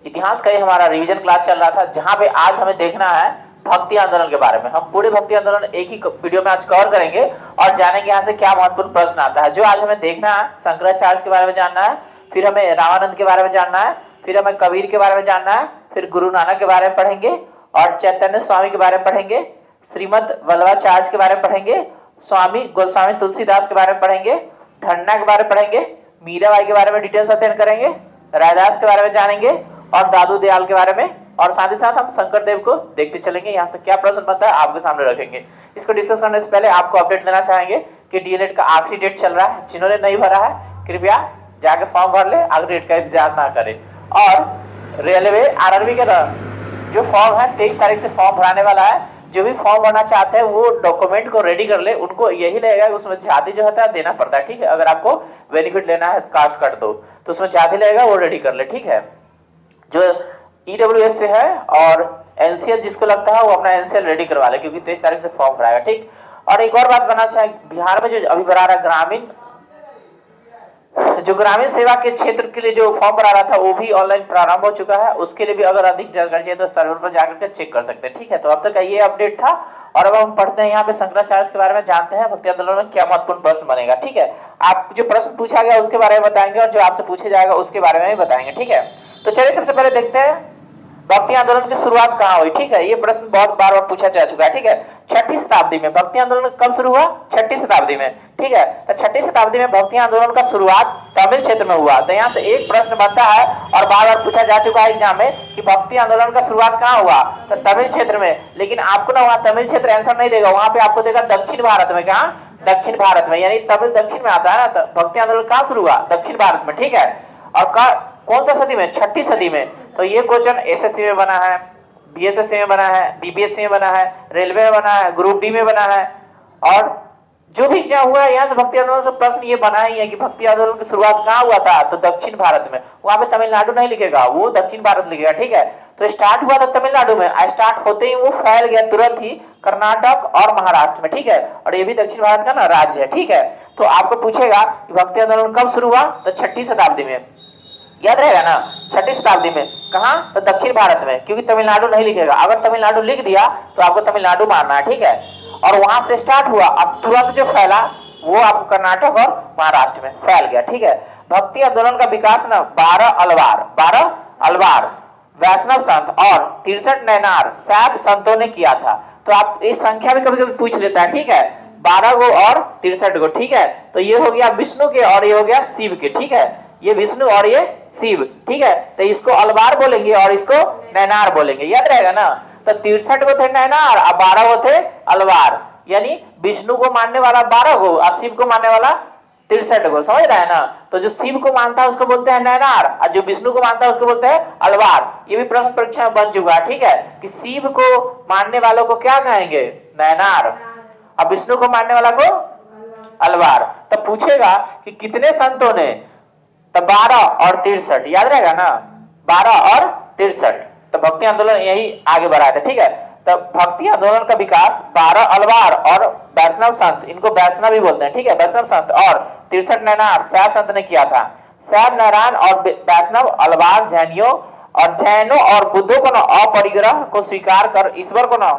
इतिहास का ही हमारा रिवीजन क्लास चल रहा था, जहां पे आज हमें देखना है भक्ति आंदोलन के बारे में। हम पूरे भक्ति आंदोलन एक ही वीडियो में आज कवर करेंगे और जानेंगे यहाँ से क्या महत्वपूर्ण प्रश्न आता है। जो आज हमें देखना है, शंकराचार्य के बारे में जानना है, फिर हमें रामानंद के बारे में जानना है, फिर हमें कबीर के बारे में जानना है, फिर गुरु नानक के बारे में पढ़ेंगे और चैतन्य स्वामी के बारे में पढ़ेंगे, श्रीमद वल्लभाचार्य के बारे में पढ़ेंगे, स्वामी गोस्वामी तुलसीदास के बारे में पढ़ेंगे, धन्ना के बारे में पढ़ेंगे, मीराबाई के बारे में डिटेल्स अध्ययन करेंगे, रायदास के बारे में जानेंगे और दादू दयाल के बारे में, और साथ ही साथ हम शंकरदेव को देखते चलेंगे। यहाँ से क्या प्रश्न बनता है आपके सामने रखेंगे। इसको डिस्कस करने से पहले आपको अपडेट देना चाहेंगे कि डीएलएड का आखिरी डेट चल रहा है। जिन्होंने नहीं भरा है कृपया जाके फॉर्म भर ले, आखिरी डेट का इंतजार ना करें। और रेलवे आरआरबी के जो फॉर्म है 23 तारीख से फॉर्म भराने वाला है। जो भी फॉर्म भरना चाहते हैं वो डॉक्यूमेंट को रेडी कर ले। उनको यही लगेगा उसमें ज्यादा जो होता है देना पड़ता है, ठीक है। अगर आपको बेनिफिट लेना है कास्ट कट दो तो उसमें ज्यादा लगेगा, वो रेडी कर ले, ठीक है। जो ईडब्ल्यूएस से है और एनसीएल जिसको लगता है वो अपना एनसीएल रेडी करवा ले, क्योंकि 23 तारीख से फॉर्म भराएगा, ठीक। और एक और बात बताना चाहे, बिहार में जो अभी भरा रहा ग्रामीण सेवा के क्षेत्र के लिए जो फॉर्म भरा रहा था वो भी ऑनलाइन प्रारंभ हो चुका है। उसके लिए भी अगर अधिक जानकारी चाहिए तो सर्वर पर जाकर के चेक कर सकते हैं, ठीक है। तो अब तक का ये अपडेट था और अब हम पढ़ते हैं यहाँ पे शंकराचार्य के बारे में, जानते हैं भक्ति आंदोलन में क्या महत्वपूर्ण प्रश्न बनेगा, ठीक है। आप जो प्रश्न पूछा गया उसके बारे में बताएंगे और जो आपसे पूछे जाएगा उसके बारे में भी बताएंगे, ठीक है। तो चलिए सबसे पहले देखते हैं भक्ति आंदोलन की शुरुआत कहाँ हुई, ठीक है। ये प्रश्न बहुत बार बार पूछा जा चुका है, ठीक है। 6ठी शताब्दी में भक्ति आंदोलन कब शुरू हुआ? 6ठी शताब्दी में, ठीक है। तो 6ठी शताब्दी में भक्ति आंदोलन का शुरुआत तमिल क्षेत्र में हुआ। तो यहाँ से एक प्रश्न बनता है और बार बार पूछा जा चुका है एग्जाम में कि भक्ति आंदोलन का शुरुआत कहाँ हुआ? तो तमिल क्षेत्र में। लेकिन आपको ना वहाँ तमिल क्षेत्र आंसर नहीं देगा, वहां पे आपको देगा दक्षिण भारत में। कहाँ? दक्षिण भारत में, यानी तमिल दक्षिण में आता है ना। तो भक्ति आंदोलन कहाँ शुरू हुआ? दक्षिण भारत में, ठीक है। और कौन सा सदी में? 6ठी सदी में। तो ये क्वेश्चन एसएससी में बना है, बीएसएससी में बना है, बीबीएससी में बना है, रेलवे में बना है, ग्रुप डी में बना है, और जो भी एग्जाम हुआ है यहाँ से भक्ति आंदोलन से प्रश्न ये बना ही है कि भक्ति आंदोलन की शुरुआत कहाँ हुआ था? तो दक्षिण भारत में। वहां पे तमिलनाडु नहीं लिखेगा, वो दक्षिण भारत लिखेगा, ठीक है। तो स्टार्ट हुआ था तमिलनाडु में, स्टार्ट होते ही वो फैल गया तुरंत ही कर्नाटक और महाराष्ट्र में, ठीक है। और ये भी दक्षिण भारत का ना राज्य है, ठीक है। तो आपको पूछेगा कि भक्ति आंदोलन कब शुरू हुआ? तो 6ठी शताब्दी में, याद रहेगा ना। 6ठी शताब्दी में कहाँ? तो दक्षिण भारत में, क्योंकि तमिलनाडु नहीं लिखेगा। अगर तमिलनाडु लिख दिया तो आपको तमिलनाडु मानना है, ठीक है। और वहां से स्टार्ट हुआ, अब तुरंत जो फैला वो आपको कर्नाटक और महाराष्ट्र में फैल गया, ठीक है। भक्ति आंदोलन का विकास ना 12 अलवार वैष्णव संत और 63 नैनार शैव संतों ने किया था। तो आप इस संख्या भी कभी कभी पूछ लेता है, ठीक है। 12 गो और 63 गो, ठीक है। तो ये हो गया विष्णु के और ये हो गया शिव के, ठीक है। ये विष्णु और ये शिव, ठीक है। तो इसको अलवार बोलेंगे और इसको नैनार बोलेंगे, याद रहेगा ना। तो 63 गो थे नैनार और 12 गो थे अलवार, यानी विष्णु को मानने वाला 12 गो और शिव को मानने वाला 63 गो, समझ रहा है ना। तो जो शिव को मानता है उसको बोलते हैं नैनार और जो विष्णु को मानता है उसको बोलते हैं अलवार। ये भी प्रश्न परीक्षा में बन चुका है, ठीक है, कि शिव को मानने वालों को क्या कहेंगे? नैनार, और विष्णु को मानने वाला को अलवार। तो पूछेगा कि कितने संतों ने? तो 12 और 63, याद रहेगा ना, 12 और 63। तो भक्ति आंदोलन यही आगे बढ़ा था, ठीक है। तो भक्ति आंदोलन का विकास 12 अलवार और वैष्णव संत, इनको वैष्णव भी बोलते हैं, ठीक है, वैष्णव संत और 63 नैनार शैव संत ने किया था। शैव नारायण और वैष्णव अलवार जैनों और बुद्धों को न अपरिग्रह को स्वीकार कर ईश्वर को न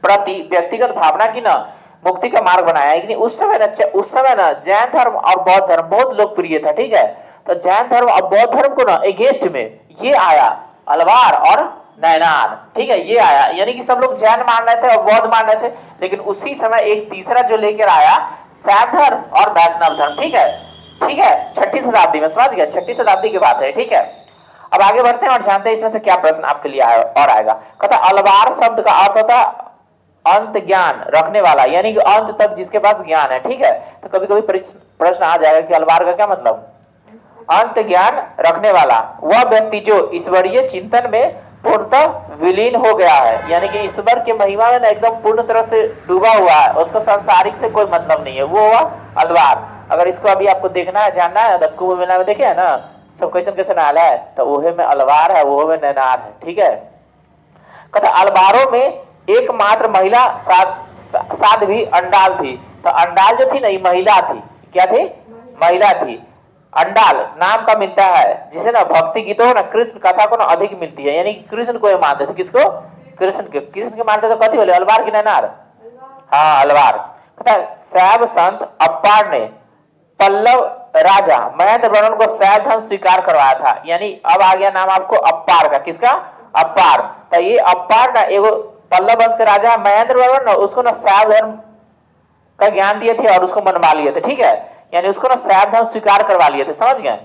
प्रति व्यक्तिगत भावना की न मुक्ति का मार्ग बनाया। लेकिन उस समय ना जैन धर्म और बौद्ध धर्म बहुत लोकप्रिय था, ठीक है। तो जैन धर्म और बौद्ध धर्म को ना अगेंस्ट में ये आया अलवार और नैनार, ठीक है, ये आया। यानी कि सब लोग जैन मान रहे थे और बौद्ध मान रहे थे, लेकिन उसी समय एक तीसरा जो लेकर आया शैव धर्म और वैष्णव धर्म, ठीक है, ठीक है। 6ठी शताब्दी में, समझ गया, 6ठी शताब्दी की बात है, ठीक है। अब आगे बढ़ते हैं और जानते हैं इसमें से क्या प्रश्न आपके लिए और आएगा। कहता अलवार शब्द का अर्थ होता अंत ज्ञान रखने वाला, यानी कि अंत तक जिसके पास ज्ञान है, ठीक है। तो कभी कभी प्रश्न आ जाएगा कि अलवार का क्या मतलब? अंत ज्ञान रखने वाला वह व्यक्ति जो ईश्वरीय चिंतन में पूर्णतः विलीन हो गया है, यानी कि ईश्वर के महिमा में एकदम पूर्ण तरह से डूबा हुआ है, उसका सांसारिक से कोई मतलब नहीं है, वो हुआ अलवार। अगर इसको अभी आपको देखना है, जानना है, कुंभ मेला में देखे है ना सब कैसे नाला है, तो वह में अलवार है, वो में नैनार है, ठीक है। कहता अलवारों में एकमात्र महिला साध्वी अंडाल थी। तो अंडाल जो थी ना ये महिला थी, क्या थी? महिला थी। अंडाल नाम का मिलता है, जिसे ना भक्ति गीतों ना कृष्ण कथा को ना अधिक मिलती है, यानी कृष्ण को मानते थे। किसको? कृष्ण के मानते तो कथी बोले, अलवार की नैनार? हाँ अलवार। कहता है शैव संत अप्पार ने पल्लव राजा महेंद्र वर्मन को शैव धर्म स्वीकार करवाया था, यानी अब आ गया नाम आपको अप्पार का। किसका? अप्पार। तो ये अप्पार ना एगो पल्लव वंश के राजा महेंद्र वर्मन ना उसको ना शैव धर्म का ज्ञान दिए थे और उसको मनवा लिए थे, ठीक है, यानी उसको ना शैव धर्म स्वीकार करवा लिए थे, समझ गए?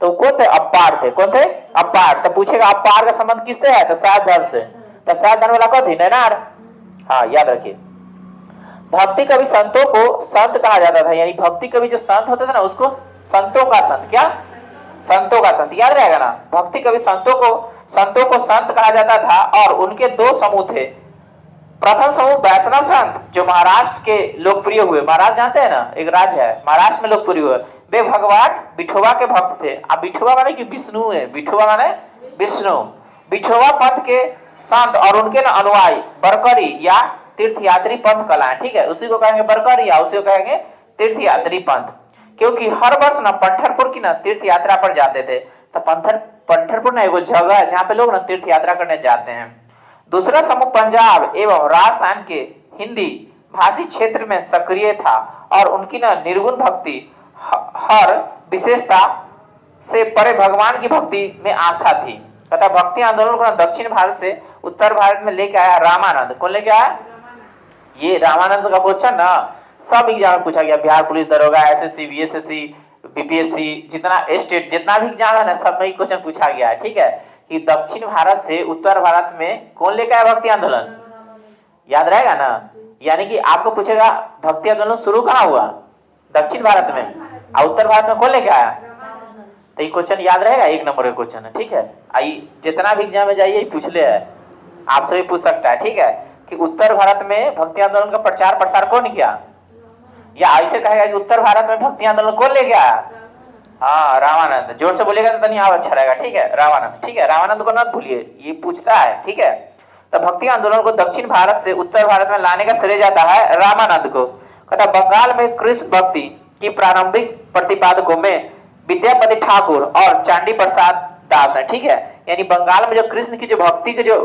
तो कौन थे? अप्पार थे। कौन थे? अप्पार। तो पूछेगा अप्पार का संबंध किससे है? तो शैव धर्म से। तो शैव धर्म वाला कौन थी? नैनार। हाँ याद रखिए। भक्ति कवि संतों को संत कहा जाता था, यानी भक्ति कवि जो संत होते थे ना उसको संतों का संत। क्या? संतों का संत, याद रहेगा ना। भक्ति कवि संतों को संत कहा जाता था और उनके दो समूह थे। प्रथम समूह वैष्णव संत जो महाराष्ट्र के लोकप्रिय हुए। महाराष्ट्र जानते हैं ना, एक राज्य है, महाराष्ट्र में लोकप्रिय हुए। वे भगवान विठोबा के भक्त थे। अब विठोबा माने कि विष्णु है, विठोबा माने विष्णु। विठोबा पंथ के संत और उनके ना अनुयायी बरकरी या तीर्थयात्री पंथ कहलाए, ठीक है, उसी को कहेंगे बरकरी या उसी को कहेंगे तीर्थयात्री पंथ, क्योंकि हर वर्ष ना पंढरपुर की ना तीर्थ यात्रा पर जाते थे। तो पंढरपुर ना एगो जगह है जहाँ पे लोग ना तीर्थ यात्रा करने जाते हैं। दूसरा समूह पंजाब एवं राजस्थान के हिंदी भाषी क्षेत्र में सक्रिय था और उनकी ना निर्गुण भक्ति हर विशेषता से परे भगवान की भक्ति में आस्था थी। तथा भक्ति आंदोलन को दक्षिण भारत से उत्तर भारत में लेके आया रामानंद। कौन लेके आया? ये रामानंद का क्वेश्चन ना सब एग्जाम में पूछा गया, बिहार पुलिस दरोगा, एसएससी, बीएसएससी, बीपीएससी, जितना स्टेट जितना भी एग्जाम है ना सब में क्वेश्चन पूछा गया है, ठीक है, कि दक्षिण भारत से उत्तर भारत में कौन लेकर आया भक्ति आंदोलन? याद रहेगा ना। यानी कि आपको पूछेगा भक्ति आंदोलन शुरू कहाँ हुआ? दक्षिण भारत में, और उत्तर भारत में कौन लेके आया? तो ये क्वेश्चन याद रहेगा, एक नंबर का क्वेश्चन है, ठीक है। आई जितना भी एग्जाम में जाइए पूछ ले है, आपसे भी पूछ सकता है, ठीक है, कि उत्तर भारत में भक्ति आंदोलन का प्रचार प्रसार कौन किया? या ऐसे कहेगा कि उत्तर भारत में भक्ति आंदोलन कौन ले गया? हाँ रामानंद। जोर से बोलेगा तो नहीं अच्छा रहेगा, ठीक है, रामानंद, ठीक है, रामानंद को मत भूलिए, ये पूछता है, ठीक है। तो भक्ति आंदोलन को दक्षिण भारत से उत्तर भारत में लाने का श्रेय जाता है रामानंद को। कहता बंगाल में कृष्ण भक्ति की प्रारंभिक प्रतिपादकों में विद्यापति ठाकुर और चांडी प्रसाद दास है, ठीक है, यानी बंगाल में जो कृष्ण की जो भक्ति के जो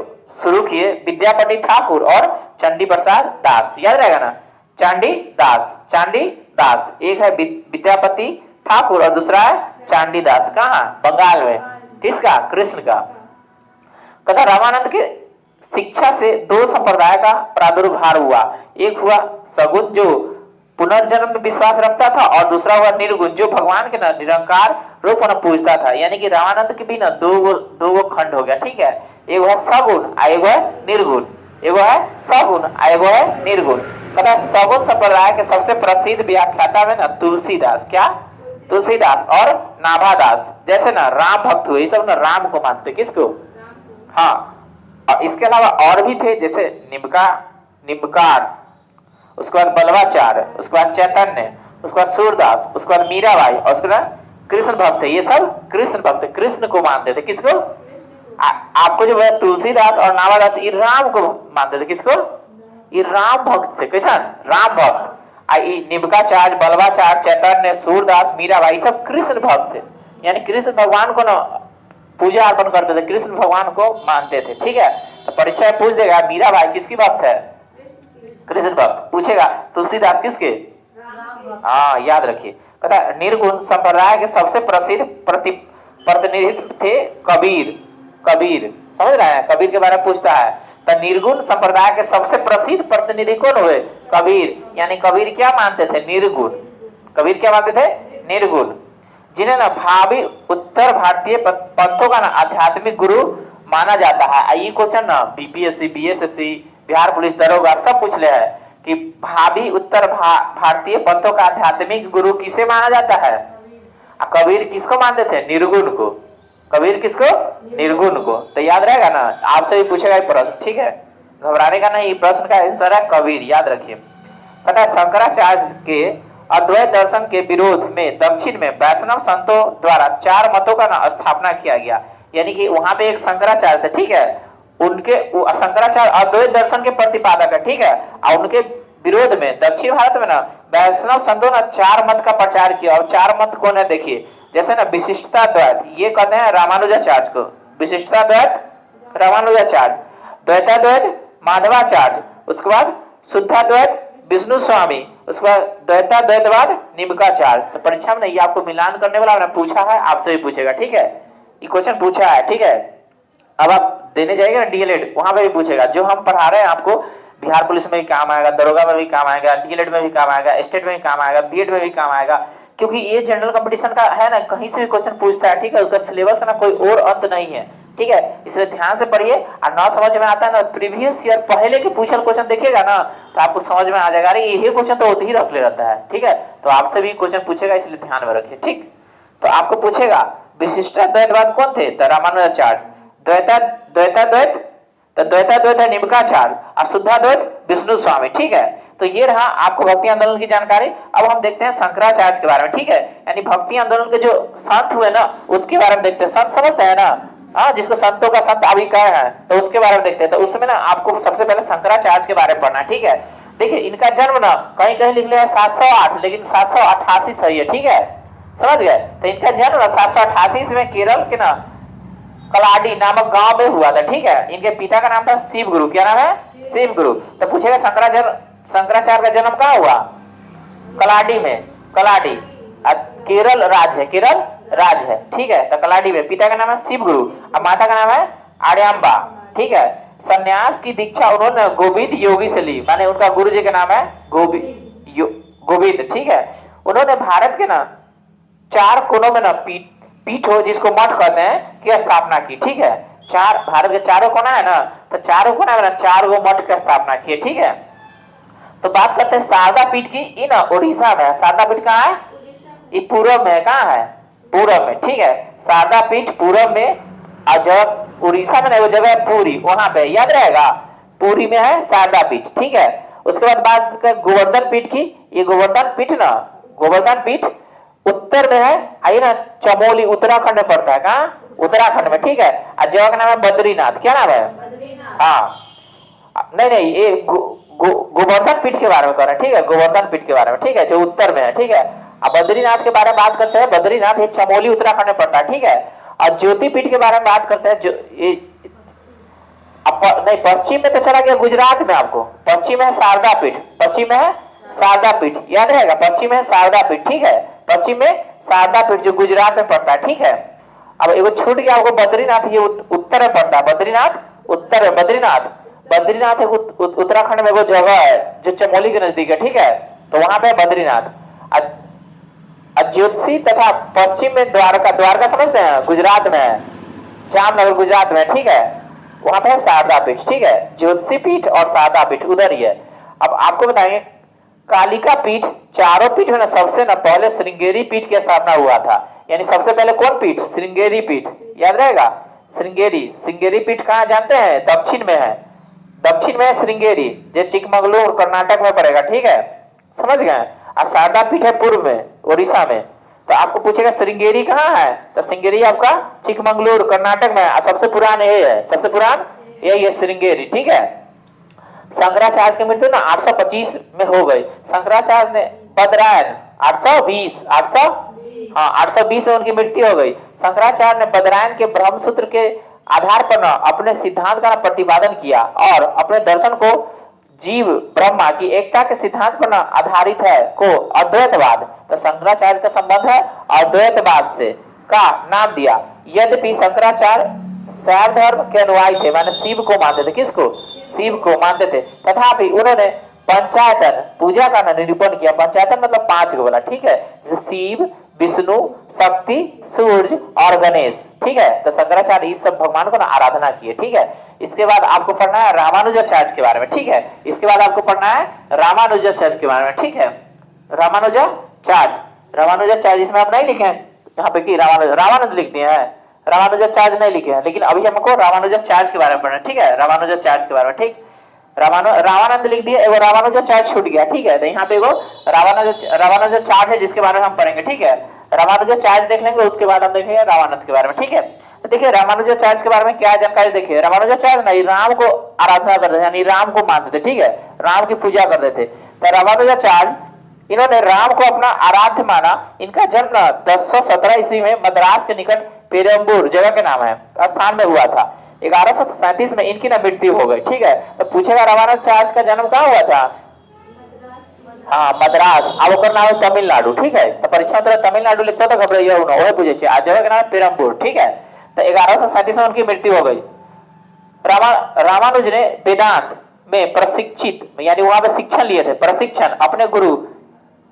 शुरू किए विद्यापति ठाकुर और चंडी प्रसाद दास, याद रहेगा ना, चांडी दास, एक है विद्यापति ठाकुर और दूसरा है चांडी दास। कहाँ? बंगाल में। किसका? कृष्ण का। कथा रामानंद के शिक्षा से दो संप्रदाय का प्रादुर्भाव हुआ। एक हुआ सगुण जो पुनर्जन्म में विश्वास रखता था और दूसरा हुआ निर्गुण जो भगवान के निरंकार रूप में पूजता था। यानी कि रामानंद के भी ना दो खंड हो गया, ठीक है, एक है सगुण और एक है निर्गुण, एक है सगुण और एक है निर्गुण। कथा सगुण संप्रदाय के सबसे प्रसिद्ध व्याख्याता में ना तुलसीदास, क्या? तुलसीदास और नाभादास जैसे ना राम भक्त हुए, सब ना राम को मानते। किसको? हाँ, और इसके अलावा और भी थे जैसे निम्बकार, उसके बाद बलवाचार्य, उसके बाद चैतन्य, उसके बाद सूरदास, उसके बाद मीराबाई और उसके बाद कृष्ण भक्त है। ये सब कृष्ण भक्त कृष्ण को मानते थे। किसको? आपको जो है तुलसीदास और नाभादास ये राम को मानते थे। किसको? ये राम भक्त थे। कैसा? राम भक्त। निम्बकाचार्य, बलवाचार्य, चैतन्य, सूरदास, मीराबाई सब कृष्ण भक्त थे, यानी कृष्ण भगवान को ना पूजा अर्पण करते थे, कृष्ण भगवान को मानते थे, ठीक है। तो परीक्षा पूछ देगा मीराबाई किसकी भक्त है? कृष्ण भक्त। पूछेगा तुलसीदास किसके? हाँ याद रखिए। कहता निर्गुण संप्रदाय के सबसे प्रसिद्ध प्रतिनिधित्व थे कबीर, समझ रहे हैं? कबीर के बारे में पूछता है। तो निर्गुण संप्रदाय के सबसे प्रसिद्ध प्रतिनिधि कौन हुए? कबीर। यानी कबीर क्या मानते थे? निर्गुण। कबीर क्या मानते थे? निर्गुण, जिन्हें ना भावी उत्तर भारतीय पंथों का ना आध्यात्मिक गुरु माना जाता है। ये क्वेश्चन ना बीपीएससी, बीएसएससी, बिहार पुलिस दरोगा सब पूछ ले है कि भावी उत्तर भारतीय पंथों का आध्यात्मिक गुरु किसे माना जाता है? कबीर किसको मानते थे? निर्गुण को। कबीर किसको? निर्गुण को। तो याद रहेगा ना, आपसे भी पूछेगा प्रश्न, ठीक है, घबराने का नहीं। प्रश्न का आंसर है कबीर, याद रखिए। पता है शंकराचार्य के अद्वैत दर्शन के विरोध में दक्षिण में वैष्णव संतों द्वारा 4 मतों का ना स्थापना किया गया। यानी कि वहां पे एक शंकराचार्य थे, ठीक है, उनके शंकराचार्य अद्वैत दर्शन के प्रतिपादक है, ठीक है, और उनके विरोध में दक्षिण भारत में ना वैष्णव संतों ने 4 मत का प्रचार किया। और 4 मत कौन है देखिए, जैसे ना विशिष्टता द्वैत, ये कहते हैं रामानुजाचार्य को, विशिष्टता द्वैत रामानुजाचार्य, द्वैताद्वैत माधवाचार्य, उसके बाद शुद्धाद्वैत विष्णु स्वामी, उसके बाद द्वैताद्वैतवाद निम्बाचार्य। तो परीक्षा में ये आपको मिलान करने वाला आपने पूछा है, आपसे भी पूछेगा, ठीक है, ये क्वेश्चन पूछा है, ठीक है। अब आप देने जाएंगे ना डीएलएड, वहां पे भी पूछेगा, जो हम पढ़ा रहे हैं आपको बिहार पुलिस में भी काम आएगा, दरोगा में भी काम आएगा, डीएलएड में भी काम आएगा, स्टेट में भी काम आएगा, बीएड में भी काम आएगा, क्योंकि ये जनरल कंपटीशन का है ना, कहीं से भी क्वेश्चन पूछता है, ठीक है, उसका सिलेबस का ना कोई और अंत नहीं है, ठीक है, इसलिए ध्यान से पढ़िए। और ना समझ में आता है ना, प्रीवियस ईयर पहले के पूछल क्वेश्चन देखिएगा ना, तो आपको समझ में आ जाएगा, अरे यही क्वेश्चन तो होते ही रख ले रहता है, ठीक है, तो आपसे भी क्वेश्चन पूछेगा, इसलिए ध्यान में रखिए, ठीक। तो आपको पूछेगा विशिष्टाद्वैतवाद कौन थे, तो रामानुजाचार्य, द्वैताद्वैत तो द्वैताद्वैत है निम्बाचार्य, और शुद्धाद्वैत विष्णु स्वामी, ठीक है। तो ये रहा आपको भक्ति आंदोलन की जानकारी। अब हम देखते हैं शंकराचार्य के बारे में, ठीक है, यानी भक्ति आंदोलन के जो संत हुए ना, उसके बारे में देखते हैं। संत समझते हैं ना, हाँ, जिसको संतों का संत अभी कहे हैं, तो उसके बारे में देखते हैं। तो उसमें ना आपको सबसे पहले शंकराचार्य के बारे में पढ़ना है, ठीक है। देखिए इनका जन्म ना कहीं कहीं लिख लिया है 708, लेकिन 788 सही है, ठीक है, समझ गए। तो इनका जन्म ना 788 में केरल के ना कलाडी नामक गांव में हुआ था, ठीक है। इनके पिता का नाम था शिव गुरु, क्या नाम है, शिव गुरु। तो पूछेगा शंकराचार्य का जन्म कहाँ हुआ, कलाडी में, कलाडी केरल राज है, केरल राज है, ठीक है। तो कलाडी में पिता का नाम है शिव गुरु और माता का नाम है आर्यांबा, ठीक है। सन्यास की दीक्षा उन्होंने गोविंद योगी से ली, माने उनका गुरु जी का नाम है गोविंद, ठीक है। उन्होंने भारत के ना 4 कोनों में ना पीठ हो, जिसको मठ कहते हैं, की स्थापना की, ठीक है। भारत के चारों कोना है ना, तो चारों कोना में ना 4 गो मठ की स्थापना की, ठीक है। तो बात करते हैं शारदा पीठ की, ये ना उड़ीसा में है। शारदा पीठ कहाँ है, ये पूरब में, कहाँ है, पूरब में, ठीक है। शारदा पीठ पूरब में, और जब उड़ीसा में ना वो जगह है पूरी, वहां पे याद रहेगा, पूरी में है शारदा पीठ, ठीक है। उसके बाद बात करें गोवर्धन पीठ की, ये गोवर्धन पीठ ना, गोवर्धन पीठ उत्तर में है, आई ना चमोली उत्तराखंड में पड़ता है, कहाँ, उत्तराखंड में, ठीक है। और जगह का नाम है बद्रीनाथ, क्या नाम है, हाँ, नहीं ये गोवर्धन पीठ के बारे में कर रहे हैं, ठीक है, गोवर्धन पीठ के बारे में, ठीक है, जो उत्तर में है, ठीक है। अब बद्रीनाथ के बारे में बात करते हैं, बद्रीनाथ ये चमोली उत्तराखंड में पड़ता है, ठीक है। और ज्योति पीठ के बारे में बात करते हैं, जो नहीं, पश्चिम में तो चला गया गुजरात में, आपको पश्चिम में है शारदा पीठ, पश्चिम में है शारदा पीठ, याद रहेगा, पश्चिम में शारदा पीठ, ठीक है, पश्चिम में शारदा पीठ जो गुजरात में पड़ता है, ठीक है। अब एगो छूट गया आपको, बद्रीनाथ ये उत्तर में पड़ता है, बद्रीनाथ उत्तर है, बद्रीनाथ उत्तराखंड में वो जगह है जो चमोली के नजदीक है, ठीक है, तो वहां पे बद्रीनाथ। ज्योतिषी तथा पश्चिम में द्वारका समझते हैं, गुजरात में है, जामनगर गुजरात में, ठीक है, वहां पे शारदा पीठ, ठीक है। ज्योतिषी पीठ और शारदा पीठ उधर ही है। अब आपको बताएंगे कालिका पीठ, चारों पीठ में ना सबसे ना पहले श्रृंगेरी पीठ की स्थापना हुआ था, यानी सबसे पहले कौन पीठ, श्रृंगेरी पीठ, याद रहेगा, श्रृंगेरी पीठ कहाँ जानते हैं, दक्षिण में है, दक्षिण में है श्रृंगेरी, जो चिकमंगलुरु कर्नाटक में पड़ेगा, ठीक है, समझ गए। और शारदा पीठ है पूर्व में, उड़ीसा में। तो आपको पूछेगा श्रृंगेरी कहाँ है, तो श्रृंगेरी आपका चिकमंगलुरु कर्नाटक में है, सबसे पुरान ये है, सबसे पुरान यही है श्रृंगेरी, ठीक है। शंकराचार्य की मृत्यु ना 825 में हो गई। शंकराचार्य ने बदरायन 820 में उनकी मृत्यु हो गई। शंकराचार्य ने बदरायन के ब्रह्मसूत्र के आधार पर ना अपने सिद्धांत का प्रतिपादन किया और अपने दर्शन को जीव ब्रह्मा की एकता के सिद्धांत पर ना आधारित है को अद्वैतवाद, तो शंकराचार्य का संबंध है अद्वैतवाद से, का नाम दिया। यद्यपि शंकराचार्य शैव धर्म के अनुयायी थे, माने शिव को मानते थे, किसको, शिव को मानते थे, तथापि उन्होंने पंचायतन पूजा का निरूपण किया। पंचायतन मतलब 5 को बोला, ठीक है, जैसे शिव, विष्णु, शक्ति, सूर्य और गणेश, ठीक है। तो शंकराचार्य इस सब भगवान को ना आराधना किए, ठीक है। इसके बाद आपको पढ़ना है रामानुजाचार्य के बारे में, ठीक है। इसके बाद आपको पढ़ना है रामानुजाचार्य के बारे में, ठीक है। रामानुजाचार्य इसमें आप नहीं लिखे यहाँ पे कि रामानंद लिख दिए हैं, रामानुजाचार्य नहीं लिखे हैं, लेकिन अभी हमको रामानुजाचार्य के बारे में पढ़ना है, ठीक है, रामानुजाचार्य के बारे में, ठीक। रामानंद लिख दिया, एगो रामानुजाचार्य छूट गया, ठीक है। तो यहाँ पे एगो रामानुजाचार्य है जिसके बारे में हम पढ़ेंगे, ठीक है। रामानुजाचार्य देख लेंगे, उसके बाद हम देखेंगे रामानंद के बारे में, ठीक है। तो देखिए रामानुजाचार्य के बारे में क्या जानकारी देखिए। रामानुजाचार्य नहीं राम को आराधना करते थे, यानी राम को मानते थे, ठीक है, राम की पूजा करते थे। तो रामानुजाचार्य इन्होंने राम को अपना आराध्य माना। इनका जन्म 1017 ईस्वी में मद्रास के निकट पेरम्बूर जगह के नाम है स्थान में हुआ था। 1137 में इनकी ना मृत्यु हो गई। ठीक है, तो पूछेगा रामानुजाचार्य का जन्म कहाँ हुआ था? हाँ, मद्रास। अब ओकर नाम है तमिलनाडु। ठीक है, तो परीक्षा में तमिलनाडु लिखता तो घबराइए ना, वही पूछे आज जगह का नाम है पेरम्बूर। ठीक है, तो 1137 में उनकी मृत्यु हो गई। रामानुज ने वेदांत में प्रशिक्षित यानी वहां पे शिक्षण लिए थे, प्रशिक्षण अपने गुरु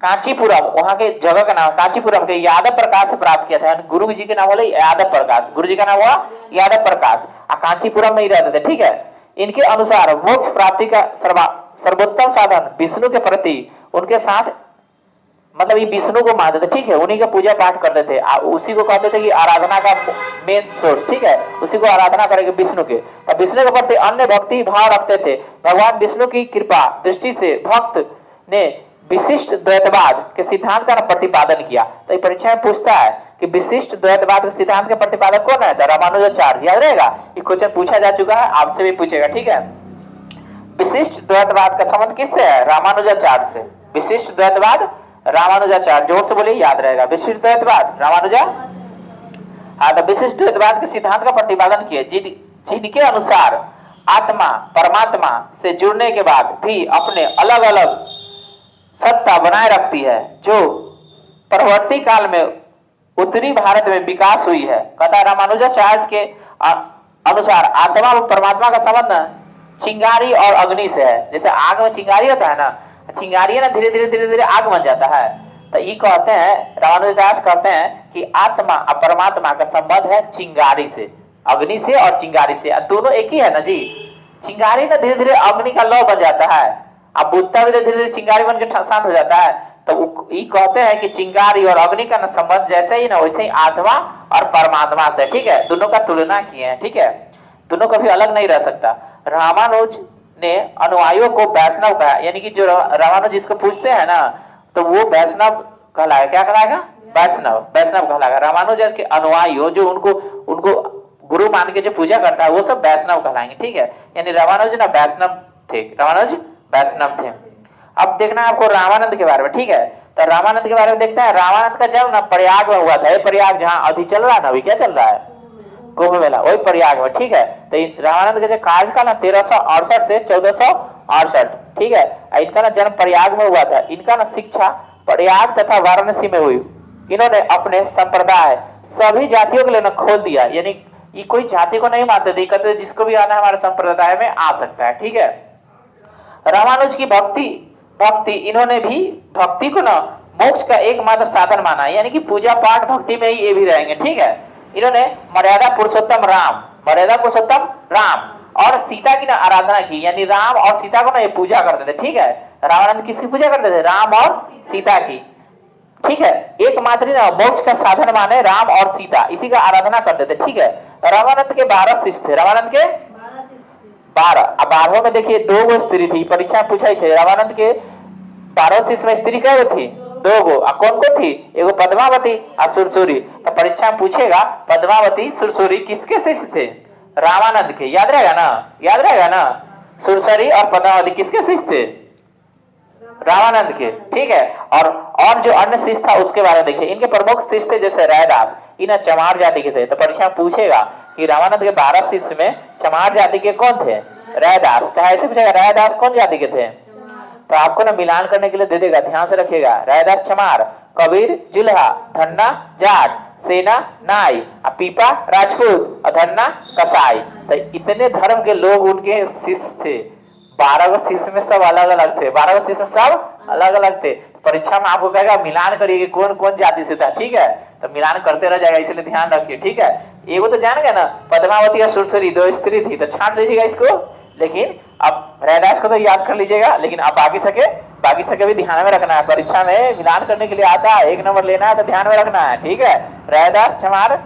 कांचीपुरम, वहां के जगह का नाम कांचीपुरम के यादव प्रकाश से प्राप्त किया था। गुरु जी के नाम बोले यादव प्रकाश, गुरु जी का नाम हुआ यादव प्रकाश, कांचीपुरम में ही रहते थे। ठीक है, इनके अनुसार मोक्ष प्राप्ति का सर्वोत्तम साधन विष्णु के प्रति उनके साथ मतलब ये विष्णु को मानते थे। ठीक है, उन्हीं का पूजा पाठ करते थे, उसी को कहते थे कि आराधना का मेन सोर्स। ठीक है, उसी को आराधना करेंगे विष्णु के, तो विष्णु के प्रति अन्य भक्ति भाव रखते थे। भगवान विष्णु की कृपा दृष्टि से भक्त ने विशिष्ट द्वैतवाद के सिद्धांत का प्रतिपादन किया। तो परीक्षा में पूछता है कि विशिष्ट द्वैतवाद के सिद्धांत के प्रतिपादक कौन है? तो रामानुजाचार्य। याद रहेगा, ये क्वेश्चन पूछा जा चुका है, आपसे भी पूछेगा। ठीक है, विशिष्ट द्वैतवाद का संबंध किससे है? रामानुजाचार्य से। विशिष्ट द्वैतवाद रामानुजाचार्य, जोर से बोलिए, याद रहेगा। विशिष्ट द्वैतवाद रामानुजा। हाँ, तो विशिष्ट द्वैतवाद के सिद्धांत का प्रतिपादन किए, जिनके अनुसार आत्मा परमात्मा से जुड़ने के बाद भी अपने अलग अलग सत्ता बनाए रखती है, जो परवर्ती काल में उत्तरी भारत में विकास हुई है। कथा रामानुजाचार्य के अनुसार आत्मा और परमात्मा का संबंध चिंगारी और अग्नि से है। जैसे आग में चिंगारी होता है ना, चिंगारी ना धीरे धीरे आग बन जाता है। तो ये कहते हैं, रामानुजाचार्य कहते हैं कि आत्मा और परमात्मा का संबंध है चिंगारी से, अग्नि से और चिंगारी से। दोनों एक ही है ना जी। चिंगारी ना धीरे धीरे अग्नि का लौ बन जाता है, अब बुझता भी धीरे धीरे चिंगारी बन के शांत हो जाता है। तो ये कहते हैं कि चिंगारी और अग्नि का संबंध जैसे ही ना वैसे ही आत्मा और परमात्मा से। ठीक है, दोनों का तुलना किए हैं। ठीक है, दोनों कभी अलग नहीं रह सकता। रामानुज ने अनुयायियों को वैष्णव कहा, यानी कि जो रामानुज जिसको पूछते हैं ना, तो वो वैष्णव कहलाएगा। क्या कहलाएगा? वैष्णव, वैष्णव कहलाएगा। रामानुज के अनुयायी जो उनको गुरु मान के जो पूजा करता है वो सब वैष्णव कहलाएंगे। ठीक है, यानी रामानुज ना वैष्णव थे, रामानुज वैष्णव थे। अब देखना है आपको रामानंद के बारे में। ठीक है, तो रामानंद के बारे में देखते हैं। रामानंद का जन्म ना प्रयाग में हुआ था। प्रयाग जहाँ अभी चल रहा है ना, अभी क्या चल रहा है? कुंभ मेला, वही प्रयाग में। ठीक है, तो रामानंद का जो कार्यकाल ना 1368 से 1468। ठीक है, इनका ना जन्म प्रयाग में हुआ था। इनका ना शिक्षा प्रयाग तथा वाराणसी में हुई। इन्होंने अपने संप्रदाय सभी जातियों के लिए ना खोल दिया, यानी ये कोई जाति को नहीं मानते थे, कहते जिसको भी आना हमारे संप्रदाय में आ सकता है। ठीक है, रामानुज की भक्ति इन्होंने भी भक्ति को ना मोक्ष का एकमात्र साधन माना, यानी कि पूजा पाठ भक्ति में ही ये भी रहेंगे। ठीक है, इन्होंने मर्यादा पुरुषोत्तम राम और सीता की ना आराधना की, यानी राम और सीता को ना ये पूजा करते थे। ठीक है, रामानंद किसकी पूजा करते थे? राम और सीता की। ठीक है, एकमात्र ना मोक्ष का साधन माने राम और सीता, इसी का आराधना करते थे। ठीक है, रामानंद के 12 शिष्य थे। रामानंद के 12। अब 12 में देखिए 2 स्त्री थी, परीक्षा में पूछा ही। रामानंद के 12 शिष्य में स्त्री क्या थी? 2 गो। कौन को थी? एगो पद्मावती और सुरसुरी। तो परीक्षा में पूछेगा पद्मावती सुरसुरी किसके शिष्य थे? रामानंद के। याद रहेगा ना, याद रहेगा ना। सुरसुरी और पद्मावती किसके शिष्य थे? रामानंद के। ठीक है, और जो अन्य शिष्य था उसके बारे में देखिए। इनके प्रमुख शिष्य थे जैसे रैदास, इन चमार जाति के थे। तो परीक्षा में पूछेगा कि रामानंद के 12 शिष्य में चमार जाति के कौन थे? रैदास। चाहे ऐसे पूछेगा रैदास कौन जाति के थे, तो आपको ना मिलान करने के लिए दे देगा, ध्यान से रखिएगा। रैदास चमार, कबीर जुल्हा, धन्ना जाट, सेना नाई, पीपा राजपूत और धन्ना कसाई। तो इतने धर्म के लोग उनके शिष्य थे। 12 शिष्य में सब अलग अलग थे, 12 शिष्य में सब अलग अलग थे। परीक्षा में आपको कहेगा मिलान करिए कि कौन कौन जाति से था। ठीक है, तो मिलान करते रह जाएगा, इसलिए ध्यान रखिए। ठीक है, एगो तो जान गए ना, पद्मावती और सुरसुरी 2 स्त्री थी, तो छांट लीजिएगा इसको। लेकिन अब रैदास को तो याद कर लीजिएगा, लेकिन अब बाकी सके भी ध्यान में रखना है। परीक्षा में मिलान करने के लिए आता है, 1 नंबर लेना है तो ध्यान में रखना है। ठीक है, रैदास चमार,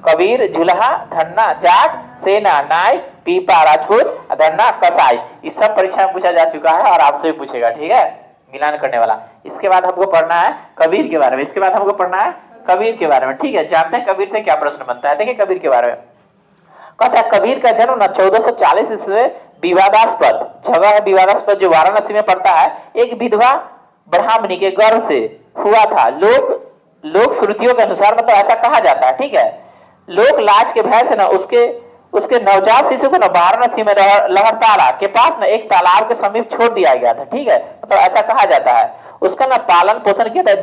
कबीर जुल्हा, धन्ना जाट, सेना नाई, पीपा राजपूत, धन्ना कसाई। इस सब परीक्षा में पूछा जा चुका है और आपसे भी पूछेगा। ठीक है, मिलान करने वाला। इसके बाद हमको पढ़ना है कबीर के बारे में। इसके बाद हमको पढ़ना है कबीर के बारे में। ठीक है, जानते हैं कबीर से क्या प्रश्न बनता है। देखिए कबीर के बारे में कहता है, कबीर का जन्म ना 1440 ईस्वी विवादास्पद जगह है, विवादास्पद जो वाराणसी में पड़ता है। एक विधवा ब्राह्मणी के गर्भ से हुआ था। लोक श्रुतियों के अनुसार मतलब ऐसा कहा जाता है, ठीक है। लोक लाज के भय से ना उसके नवजात शिशु को ना वाराणसी में लहरतारा के पास ना एक तालाब के समीप छोड़ दिया गया था, ठीक है। मतलब ऐसा कहा जाता है। उसका ना पालन पोषण किया था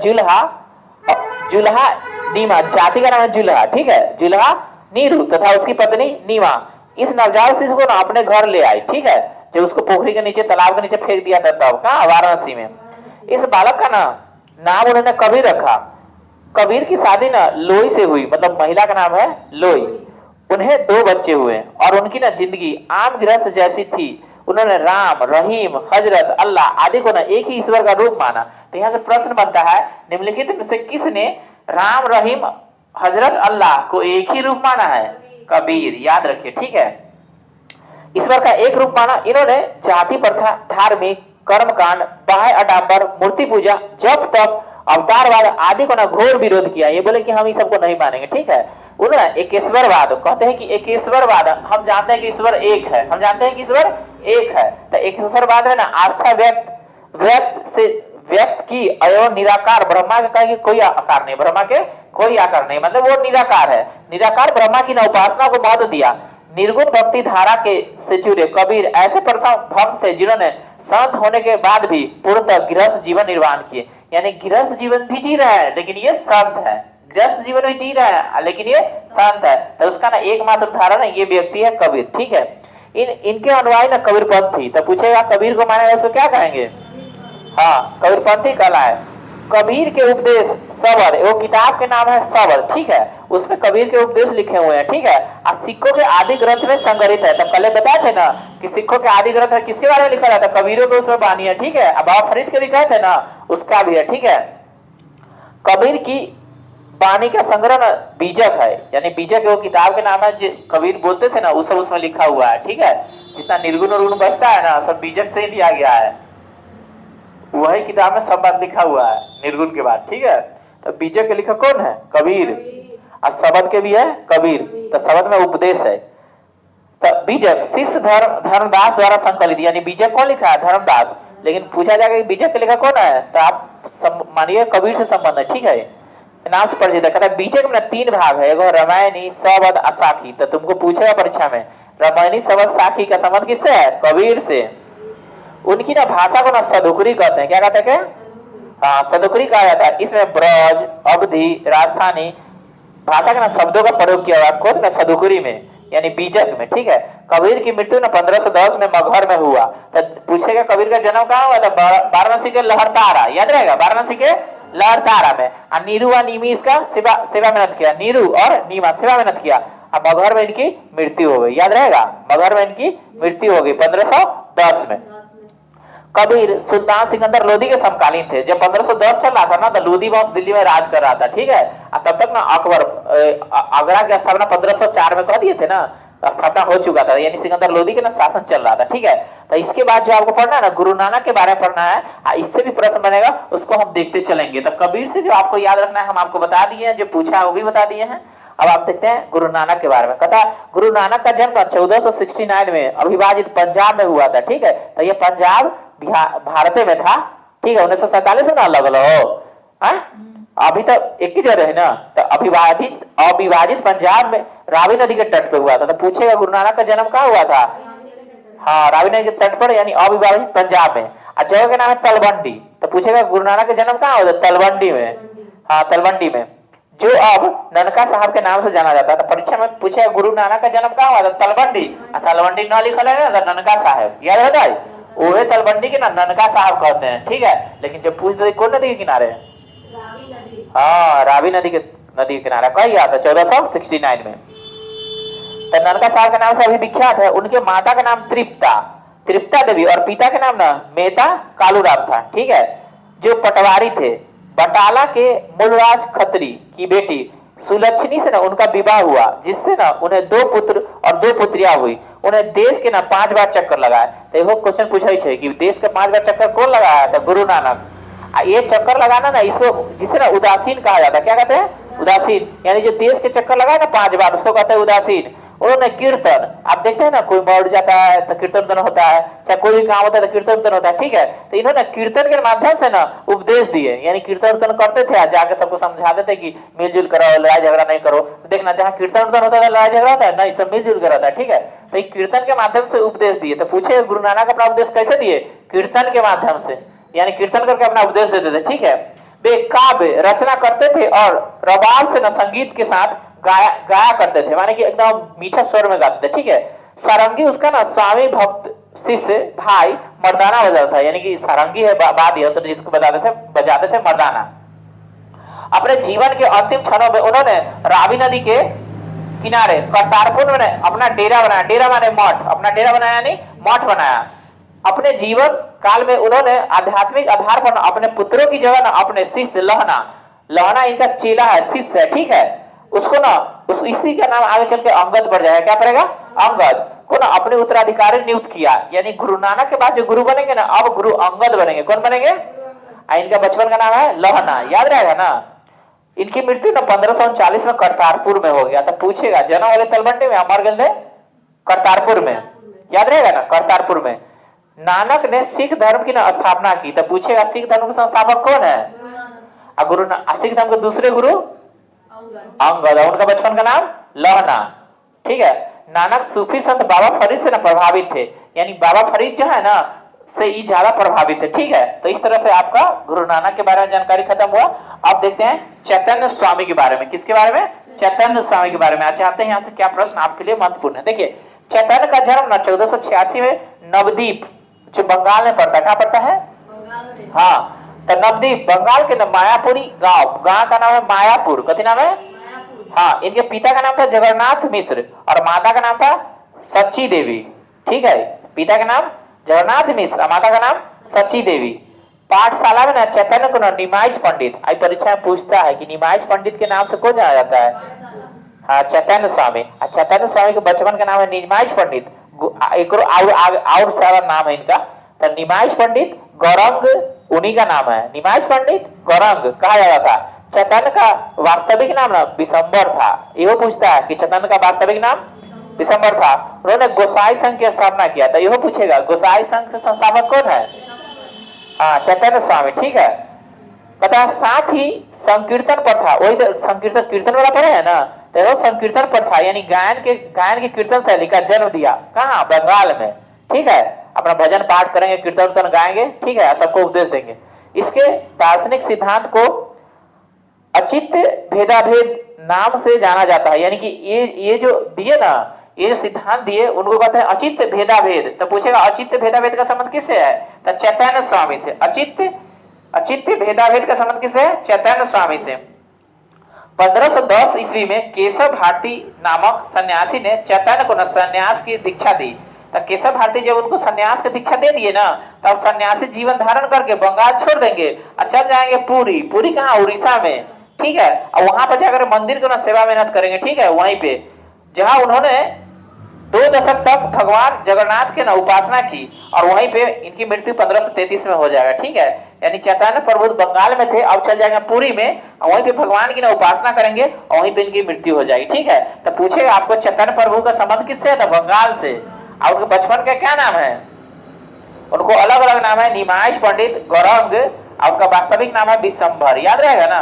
जुल्हा नीमा, जाति का नाम है जुल्हा, ठीक है। जुल्हा नीरू तथा उसकी पत्नी नीमा इस नवजात शिशु को ना अपने घर ले आई, ठीक है। जब उसको पोखरी के नीचे तालाब के नीचे फेंक दिया था तब कहाँ वाराणसी में। इस बालक का नाम उन्होंने कबीर रखा। कबीर की शादी ना लोई से हुई, मतलब महिला का नाम है लोई। उन्हें 2 बच्चे हुए और उनकी ना जिंदगी आम गृहस्थ जैसी थी। उन्होंने राम, रहीम, हजरत, अल्लाह आदि को ना एक ही ईश्वर का रूप माना। तो यहाँ से प्रश्न बनता है, निम्नलिखित में से किसने राम, रहीम, हजरत, अल्लाह को एक ही रूप माना है? कबीर, याद रखिए, ठीक है। ईश्वर का एक रूप माना। इन्होंने जाति प्रथा, धार्मिक कर्मकांड, बाह्य आडंबर, मूर्ति पूजा, जप तप, अवतारवाद आदि को ना घोर विरोध किया। ये बोले कि हम इस सबको नहीं मानेंगे, ठीक है। उन्होंने एकेश्वरवाद कहते हैं कि एकेश्वरवाद, हम जानते हैं कि ईश्वर एक है, हम जानते हैं कि ईश्वर एक है। तो एकेश्वरवाद है ना आस्था व्यक्त की एवं निराकार ब्रह्मा के कहा कि कोई आकार नहीं, ब्रह्मा के कोई आकार नहीं, मतलब वो निराकार है। निराकार ब्रह्मा की ना उपासना को महत्व दिया। निर्गुण भक्ति धारा के से जुड़े कबीर ऐसे प्रथम भक्त थे जिन्होंने संत होने के बाद भी पूर्णतः गृहस्थ जीवन निर्वाह किए। यानी गृहस्थ जीवन भी जी रहा है लेकिन ये संत है, गृहस्थ जीवन भी जी रहा है लेकिन ये संत है। तो उसका ना एकमात्र उदाहरण ये व्यक्ति है कबीर, ठीक है। इनके अनुयायी ना कबीरपंथी। तो पूछेगा कबीर को माने उसको क्या कहेंगे? हाँ, कबीरपंथी कहलाए। कबीर के उपदेश सबर, वो किताब के नाम है सबर, ठीक है। उसमें कबीर के उपदेश लिखे हुए हैं, ठीक है। और सिखों के आदि ग्रंथ में संग्रहित है। तो कल बताए थे ना कि सिखों के आदि ग्रंथ में किसके बारे में लिखा रहता है? कबीरों के उसमें बानी है, ठीक है। अब बाबा फरीद के भी कहे थे ना, उसका भी है, ठीक है। कबीर की बानी का संग्रह ना बीजक है, यानी बीजक वो किताब के नाम है जो कबीर बोलते थे ना, वो सब उसमें लिखा हुआ है, ठीक है। जितना निर्गुण और गुण बचता है ना सब बीजक से ही लिया गया है। वही किताब में सब बात लिखा हुआ है निर्गुण के बाद, ठीक है। तो बीजक के लिखा कौन है? कबीर। और शब्द के भी है कबीर। तो शब्द में उपदेश है। तो बीजक शिष्य धर्मदास द्वारा संकलित, यानी बीजक कौन लिखा है? धर्मदास। लेकिन पूछा जाएगा कि बीजक के लिखा कौन है, तो आप मानिए कबीर से संबंध है, ठीक है। नाम से परिचित है। कहता है बीजक में 3 भाग है, एगो रामायणी, शब्द, असाखी। तो तुमको पूछेगा परीक्षा में रामायणी, शब्द, साखी का संबंध किससे है? कबीर से। उनकी ना भाषा को ना सदुकरी कहते हैं। क्या कहते हैं? हाँ, सदुकरी कहा जाता है। इसमें ब्रज, अवधि, राजस्थानी भाषा के ना शब्दों का प्रयोग किया हुआ है खुद ना सदुकरी में, यानी बीजक में, ठीक है। कबीर की मृत्यु ना 1510 में मगहर में हुआ। तो पूछेगा कबीर का जन्म कहाँ हुआ था? वाराणसी के लहरतारा, याद रहेगा, वाराणसी के लहरतारा में। और नीरू और नीमी इसका सेवा मेहनत किया, नीरू और नीमा सेवा मेहनत किया। अब मगहर में इनकी मृत्यु हो गई, याद रहेगा, मगहर में इनकी मृत्यु हो गई 1510 में। कबीर सुल्तान सिकंदर लोदी के समकालीन थे। जब 1510 चल रहा था ना तो लोदी वंश दिल्ली में राज कर रहा था, ठीक है। तब तक ना अकबर आगरा की स्थापना 1504 में कर दिए थे ना, स्थापना हो चुका था, यानी सिकंदर लोदी के ना शासन चल रहा था, ठीक है। तो इसके बाद जो आपको पढ़ना है ना गुरु नानक के बारे में पढ़ना है, इससे भी प्रश्न बनेगा, उसको हम देखते चलेंगे। तो कबीर से जो आपको याद रखना है हम आपको बता दिए हैं, जो पूछा है वो भी बता दिए हैं। अब आप देखते हैं गुरु नानक के बारे में। कहता गुरु नानक का जन्म 1469 में अविभाजित पंजाब में हुआ था, ठीक है। तो ये पंजाब भारत में था, ठीक है। 1947 में ना अलग अलग हो, अभी तो एक ही जगह है ना। तो अविभाजित पंजाब में रावी नदी के तट पे हुआ था। तो पूछेगा गुरु नानक का जन्म कहाँ हुआ था? हाँ, रावी नदी के तट पर, यानी अविभाजित पंजाब में। और जगह का नाम है तलवंडी। तो पूछेगा गुरु नानक का जन्म कहाँ हुआ था? तलवंडी में। हाँ, तलवंडी में, जो अब ननका साहब के नाम से जाना जाता है। तो परीक्षा में पूछेगा गुरु नानक का जन्म कहाँ हुआ था? तलवंडी। तलवंडी न लिखल है ना, ननका साहब, याद रहता है। ओहे तलवंडी के ना ननका साहब कहते हैं, ठीक है। लेकिन जब पूछ दे कौन नदी के किनारे? हाँ, रावी नदी के किनारे कहा गया था 1469 में। तो ननका साहब के नाम से अभी विख्यात है। उनके माता का नाम तृप्ता देवी और पिता के नाम ना मेहता कालूराम था, ठीक है, जो पटवारी थे। बटाला के मूलराज खत्री की बेटी सुलक्षणी से ना उनका विवाह हुआ, जिससे ना उन्हें 2 पुत्र और 2 पुत्रियां हुई। उन्हें देश के ना 5 बार चक्कर लगाया। तो एगो क्वेश्चन पूछा है कि देश के 5 बार चक्कर कौन लगाया था? गुरु नानक। ये चक्कर लगाना ना इसको जिसे ना उदासीन कहा जाता है। क्या कहते हैं? उदासीन, यानी जो देश के चक्कर लगाए ना 5 बार उसको कहते हैं उदासीन। उन्होंने कीर्तन, आप देखते हैं ना कोई मर जाता है तो कीर्तन होता है, चाहे कोई भी काम होता है तो कीर्तन होता है, ठीक है। तो इन्होंने कीर्तन के माध्यम से ना उपदेश दिए, यानी कीर्तन करते थे, जाके सबको समझाते थे कि मिलजुल करो, लड़ाई झगड़ा नहीं करो। देखना जहाँ कीर्तन होता है लड़ाई झगड़ा होता है ना, सब मिलजुल कर होता है, ठीक है। तो कीर्तन के माध्यम से उपदेश दिए। तो पूछे गुरु नानक अपना उपदेश कैसे दिए? कीर्तन के माध्यम से, यानी कीर्तन करके अपना उपदेश देते थे, ठीक है। वे काव्य रचना करते थे और रबाब से न संगीत के साथ गाया करते थे, माने कि एकदम मीठा स्वर में गाते थे, ठीक है। सारंगी उसका ना स्वामी भक्त शिष्य भाई मर्दाना बजाता था, यानी कि सारंगी है बाद यंत्र जिसको बजाते थे मर्दाना। अपने जीवन के अंतिम क्षणों में उन्होंने रावी नदी के किनारे करतारपुर में अपना डेरा बनाया। डेरा माने मठ, अपना डेरा बनाया यानी मठ बनाया। अपने जीवन काल में उन्होंने आध्यात्मिक आधार पर अपने पुत्रों की जगह ना अपने शिष्य लहना, लहना इनका चेला है, शिष्य है, ठीक है, उसको ना इसी का नाम आगे चल के अंगद पड़ जाएगा। क्या पड़ेगा? अंगद को ना अपने उत्तराधिकारी नियुक्त किया। यानी गुरु नानक के बाद जो गुरु बनेंगे ना, अब गुरु अंगद बनेंगे। कौन बनेंगे? इनका बचपन का नाम है लहना, याद रहेगा ना। इनकी मृत्यु ना 1539 में करतारपुर में हो गया। तो पूछेगा जन्म वाले तलवंडी में, मर गए करतारपुर में, याद रहेगा ना, करतारपुर में। नानक ने सिख धर्म की ना स्थापना की। तो पूछेगा सिख धर्म के संस्थापक कौन है? गुरु सिख धर्म के दूसरे गुरु अंगद, उनका बचपन का नाम लहना, ठीक है। नानक सूफी संत बाबा फरीद से ना प्रभावित थे, यानी बाबा फरीद जो है ना से ये ज्यादा प्रभावित है, ठीक है। तो इस तरह से आपका गुरु नानक के बारे में जानकारी खत्म हुआ। अब देखते हैं चैतन्य स्वामी के बारे में। किसके बारे में? चैतन्य स्वामी के बारे में। आज जानते हैं यहाँ से क्या प्रश्न आपके लिए महत्वपूर्ण है। देखिए चैतन्य का जन्म ना 1486 में नवद्वीप जो बंगाल में पड़ता है, कहाँ पड़ता है? हाँ, तो नवद्वीप बंगाल के मायापुरी गांव का नाम है मायापुर। कथी नाम है? हाँ, इनके पिता का नाम था जगन्नाथ मिश्र और माता का नाम था सच्ची देवी, ठीक है। पिता का नाम जगन्नाथ मिश्र, माता का नाम सच्ची देवी। पाठशाला में ना चैतन्य को ना निमाइज पंडित, आई परीक्षा में पूछता है कि निमाइज पंडित के नाम से कौन जाना जाता है? हाँ, चैतन्य स्वामी। चैतन्य स्वामी के बचपन का नाम है निमाइज पंडित, एक और सारा नाम है इनका। तो निमाइज पंडित गौरंग उन्हीं का नाम है, निमाइज पंडित गौरंग कहा जाता था। चैतन्य का वास्तविक नाम ना विशंबर था। यह पूछता है कि चैतन्य का वास्तविक नाम विशंबर था। उन्होंने गोसाई संघ की स्थापना किया। तो यह पूछेगा गोसाई संघ के संस्थापक कौन है? हाँ, चैतन्य स्वामी, ठीक है। पता, साथ ही संकीर्तन पर था, वही तो संकीर्तन कीर्तन वाला पढ़े है ना, तो संकीर्तन पर था, यानी गायन के कीर्तन शैली का जन्म दिया। कहाँ? बंगाल में, ठीक है। अपना भजन पाठ करेंगे, कीर्तन गाएंगे, ठीक है, सबको उपदेश देंगे। इसके दार्शनिक सिद्धांत को अचित्य भेदाभेद नाम से जाना जाता है, यानी कि ये जो दिए ना, ये जो सिद्धांत दिए उनको कहते हैं अचित्य भेदाभेद। तो पूछेगा अचित्य भेदाभेद का संबंध किससे है? तो चैतन्य स्वामी से। अचित्य भेदाभेद का संबंध किससे है? चैतन्य स्वामी से। 1510 ईस्वी में केशव भारती नामक सन्यासी ने चैतन्य को सन्यास की दीक्षा दी। तो केशव भारती जब उनको सन्यास की दीक्षा दे दिए ना, तब सन्यासी जीवन धारण करके बंगाल छोड़ देंगे और चल जाएंगे पुरी। पुरी कहाँ? उड़ीसा में, ठीक है। और वहां पर जाकर मंदिर को ना सेवा मेहनत करेंगे, ठीक है, वहीं पे जहां उन्होंने 2 दशक तक भगवान जगन्नाथ के ना उपासना की, और वहीं पे इनकी मृत्यु 1533 में हो जाएगा, ठीक है। यानी चैतन्य प्रभु बंगाल में थे, अब चल जाएंगे पुरी में, और वहीं पे भगवान की ना उपासना करेंगे और वहीं पे इनकी मृत्यु हो जाएगी, ठीक है। तो पूछेगा आपको चैतन्य प्रभु का संबंध किससे है? तो बंगाल से। और उनके बचपन का क्या नाम है? उनको अलग अलग नाम है, निमाइज पंडित गौरंग, और उनका वास्तविक नाम है विशंबर, याद रहेगा ना।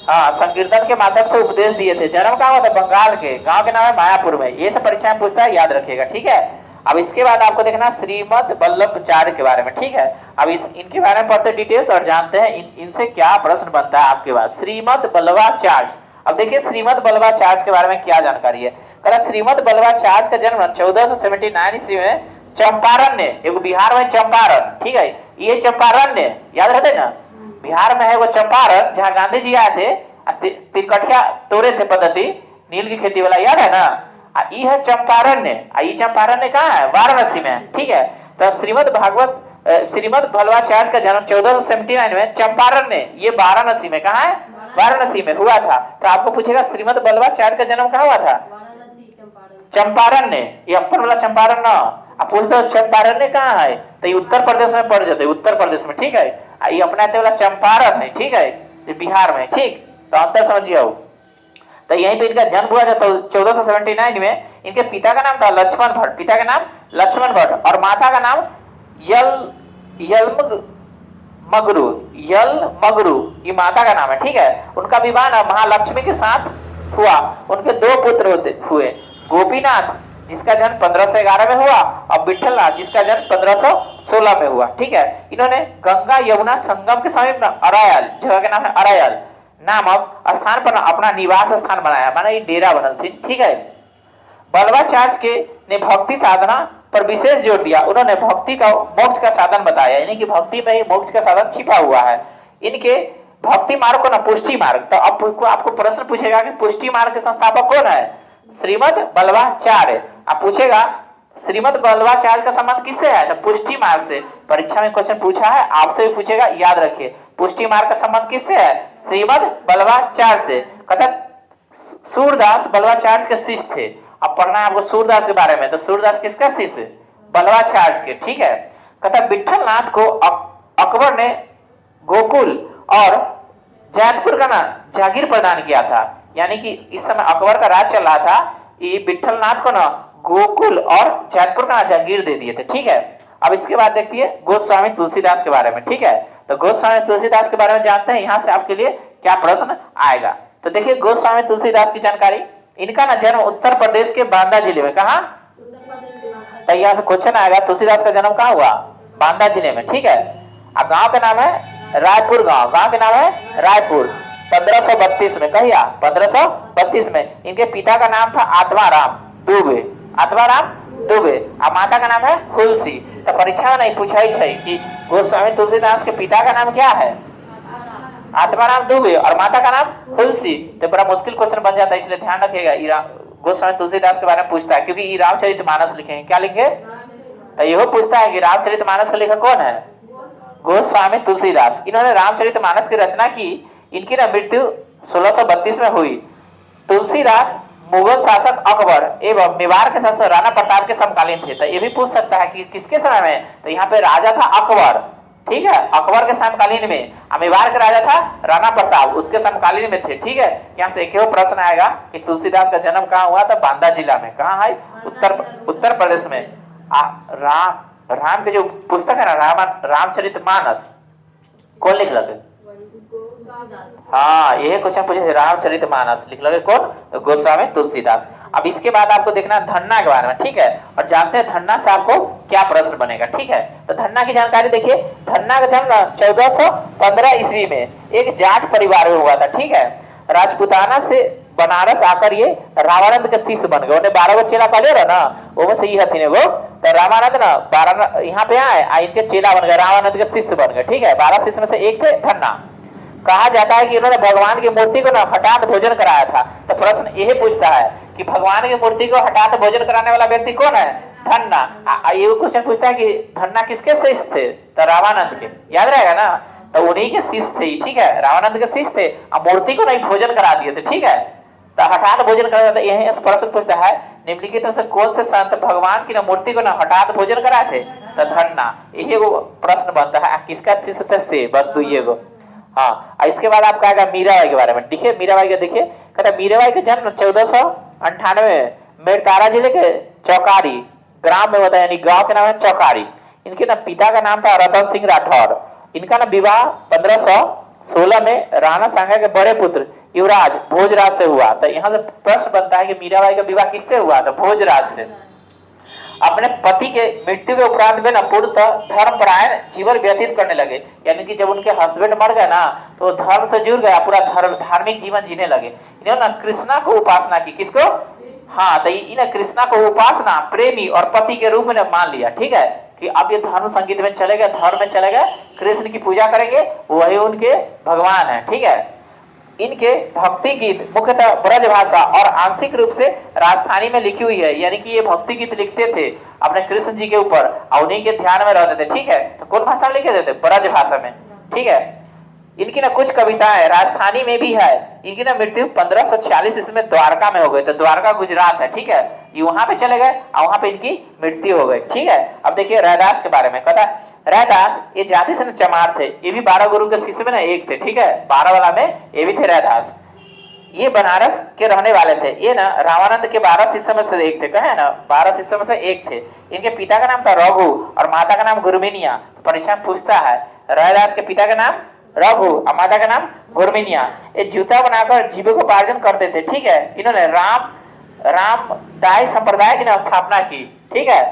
हाँ, संकीर्तन के माध्यम से उपदेश दिए थे। जन्म कहाँ हुआ था? बंगाल के गांव के नाम है मायापुर में। ये सब परीक्षा में पूछता है, याद रखिएगा, ठीक है। अब इसके बाद आपको देखना श्रीमद वल्लभाचार्य के बारे में, ठीक है। अब इनके बारे में पढ़ते डिटेल्स और जानते हैं इनसे क्या प्रश्न बनता है आपके पास। श्रीमद वल्लभाचार्य, अब देखिए श्रीमद वल्लभाचार्य के बारे में क्या जानकारी है। श्रीमद वल्लभाचार्य का जन्म 1479 ईस्वी में चंपारण ने, एक बिहार में चंपारण, ठीक है, ये चंपारण ने, याद रहते ना, बिहार में है वो चंपारण, जहाँ गांधी जी आए थे, तिरकठिया तोड़े थे पद्धति नील की खेती वाला, याद है ना। ये है चंपारण ने, ये चंपारण ने कहा है? वाराणसी में, ठीक है। तो श्रीमद वल्लभाचार्य का जन्म 1479 में चंपारण ने, ये वाराणसी में, कहा है? वाराणसी में हुआ था। तो आपको पूछेगा श्रीमद वल्लभाचार्य का जन्म कहाँ हुआ था? चंपारण ने, ये अपर वाला चंपारण ना, आप बोलते हो चंपारण ने कहाँ है? तो ये उत्तर प्रदेश में पड़ जाते, उत्तर प्रदेश में, ठीक है। ये अपनाते वाला चंपारण है, ठीक है, ये बिहार में, ठीक। तो अंतर समझिए। तो यहीं पे इनका जन्म हुआ था। तो 1479 में इनके पिता का नाम था लक्ष्मण भट्ट, पिता का नाम लक्ष्मण भट्ट, और माता का नाम यलमगरु, ये माता का नाम है, ठीक है। उनका विवाह ना महालक्ष्मी के साथ हुआ। उनके 2 पुत्र हुए, गोपीनाथ जिसका जन्म 1511 में हुआ, और विठलनाथ जिसका जन्म 1516 में हुआ, ठीक है। इन्होंने गंगा यमुना संगम के समीप अरायल, जगह का नाम है अरायल नामक स्थान पर अपना निवास स्थान बनाया, माना ये डेरा बनल थी, ठीक है। बल्लवाचार्य के ने भक्ति साधना पर विशेष जोर दिया। उन्होंने भक्ति का मोक्ष का साधन बताया, यानी कि भक्ति में ही मोक्ष का साधन छिपा हुआ है। इनके भक्ति मार्ग को ना पुष्टि मार्ग, तो अब आपको प्रश्न पूछेगा कि पुष्टि मार्ग के संस्थापक कौन है? श्रीमद बल्लवाचार्य। आप पूछेगा श्रीमद बल्लवाचार्य का संबंध किससे है? तो पुष्टि मार्ग से। परीक्षा में क्वेश्चन पूछा है, आपसे भी पूछेगा, याद रखिए पुष्टि मार्ग का संबंध किससे है? श्रीमद बल्लवाचार्य से। कहता सूरदास बल्लवाचार्य के शिष्य थे। अब पढ़ना है आपको सूरदास के बारे में, तो सूरदास किसका शिष्य? बल्लवाचार्य के, ठीक है। कहता विठलनाथ को अकबर ने गोकुल और जैतपुर का ना जागीर प्रदान किया था, यानी कि इस समय अकबर का राज चल रहा था, ये विठलनाथ को ना गोकुल और जैतपुर का जागीर दे दिए थे, ठीक है। अब इसके बाद देखिए गोस्वामी तुलसीदास के बारे में, ठीक है। तो गोस्वामी तुलसीदास के बारे में जानते हैं, यहाँ से आपके लिए क्या प्रश्न आएगा। तो देखिए गोस्वामी तुलसीदास की जानकारी, इनका ना जन्म उत्तर प्रदेश के बांदा जिले में, कहा? तो यहाँ से क्वेश्चन आएगा तुलसीदास का जन्म कहाँ हुआ? बांदा जिले में, ठीक है। अब गांव का नाम है रायपुर, गांव के नाम है रायपुर। 1532 में, कहिया 1532 में। इनके पिता का नाम था आत्माराम दुबे, और माता का नाम है हुलसी। तो परीक्षा में नहीं पूछा ही कि गोस्वामी तुलसीदास के पिता का नाम क्या है? आत्माराम दुबे, और माता का नाम हुलसी। तो बड़ा मुश्किल क्वेश्चन बन जाता है, इसलिए ध्यान रखिएगा। गोस्वामी तुलसीदास के बारे में पूछता है, क्योंकि ये रामचरितमानस लिखे हैं। क्या लिखे? तो यह पूछता है कि रामचरितमानस का लेखक कौन है? गोस्वामी तुलसीदास। इन्होंने रामचरितमानस की रचना की। इनकी ना मृत्यु 1632 में हुई। तुलसीदास मुगल शासक अकबर एवं मेवाड़ के शासक राणा प्रताप के समकालीन थे। तो ये भी पूछ सकता है कि किसके समय में? तो यहाँ पे राजा था अकबर, ठीक है, अकबर के समकालीन में। मेवाड़ के राजा था राणा प्रताप, उसके समकालीन में थे, ठीक है। यहाँ से एक प्रश्न आएगा कि तुलसीदास का जन्म कहाँ हुआ? था बांदा जिला में। कहाँ है? उत्तर प्रदेश में। राम के जो पुस्तक है ना रामचरितमानस, कौन लिख लगे? हाँ, यही क्वेश्चन पूछे, रामचरितमानस लिख लगे कौन? तो गोस्वामी तुलसीदास। अब इसके बाद आपको देखना धन्ना के बारे में, ठीक है, और जानते हैं धन्ना से आपको क्या प्रश्न बनेगा, ठीक है। तो धन्ना की जानकारी देखिए। धन्ना का जन्म 1415 ईस्वी में एक जाट परिवार में हुआ था, ठीक है। राजपुताना से बनारस आकर ये रामानंद के शिष्य बन गए। उन्हें 12 चेला पहले रहा ना, वो में से ही हथी ने वो। तो रामानंद ना 12 यहाँ पे आए, इनके चेला बन गए, रामानंद के शिष्य बन गए, ठीक है। 12 शिष्य में से एक थे धन्ना। कहा जाता है कि उन्होंने भगवान की मूर्ति को ना हठात भोजन कराया था। तो प्रश्न यही पूछता है कि भगवान की मूर्ति को हठात भोजन कराने वाला व्यक्ति कौन है? धन्ना। ये क्वेश्चन पूछता है कि धन्ना किसके शिष्य थे? तो रामानंद के, याद रहेगा ना। तो उन्हीं के शिष्य थे, ठीक है, रामानंद के शिष्य थे। अब मूर्ति को नहीं भोजन करा दिए थे, ठीक है। तो हठात भोजन करा था। यही प्रश्न पूछता है निम्नलिखित में से कौन से संत भगवान की मूर्ति को ना हठात भोजन कराए थे? तो धन्ना। यही वो प्रश्न बनता है, किसका शिष्य थे से, बस दो ये गो। हाँ, इसके बाद आपका आएगा मीराबाई के बारे में। देखिए मीराबाई का, देखिए कहता मीराबाई का जन्म 1498 में मेड़तारा जिले के चौकारी ग्राम में होता है, यानी गांव के नाम है चौकारी। इनके ना पिता का नाम था रतन सिंह राठौर। इनका ना विवाह 1516 में राणा सांगा के बड़े पुत्र युवराज भोजराज से हुआ। तो यहाँ से प्रश्न बनता है कि मीराबाई का विवाह किससे हुआ? तो भोजराज से। अपने पति के मृत्यु के उपरांत में ना पूर्णतः धर्मपरायण जीवन व्यतीत करने लगे, यानी कि जब उनके हस्बैंड मर गए ना तो धर्म से जुड़ गया, पूरा धार्मिक जीवन जीने लगे। इन्होंने ना कृष्णा को उपासना की। किसको? हाँ, तो इन्हें कृष्णा को उपासना प्रेमी और पति के रूप में मान लिया, ठीक है, कि अब ये धर्म संगीत में चले गए, धर्म में चले गए, कृष्ण की पूजा करेंगे, वही उनके भगवान है, ठीक है। इनके भक्ति गीत मुख्यतः ब्रज भाषा और आंशिक रूप से राजस्थानी में लिखी हुई है, यानी कि ये भक्ति गीत लिखते थे अपने कृष्ण जी के ऊपर और उन्हीं के ध्यान में रहते थे, ठीक है। तो कौन भाषा में लिखे थे? ब्रज भाषा में, ठीक है। इनकी ना कुछ कविताएं राजस्थानी में भी है। इनकी ना मृत्यु 1546 इसमें द्वारका में हो गई। तो द्वारका गुजरात है, ठीक है, ये वहां पे चले गए और वहां पे इनकी मृत्यु हो गई, ठीक है। अब देखिए रैदास के बारे में। कहता रैदास ये जाति से चमार थे, ये भी 12 गुरु के शिष्य में ना एक थे, ठीक है, 12 वाला में ये भी थे रैदास। ये बनारस के रहने वाले थे। ये ना रामानंद के 12 शिष्यों में से एक थे, कहे ना 12 शिष्यों में से एक थे। इनके पिता का नाम था रघु और माता का नाम गुरमिनिया। परीक्षा में पूछता है रैदास के पिता का नाम रघु और माता का नाम गुरमिनिया। ये जूता बनाकर जीविकोपार्जन करते थे। ठीक है, इन्होंने रामदाय संप्रदाय की स्थापना की। ठीक है,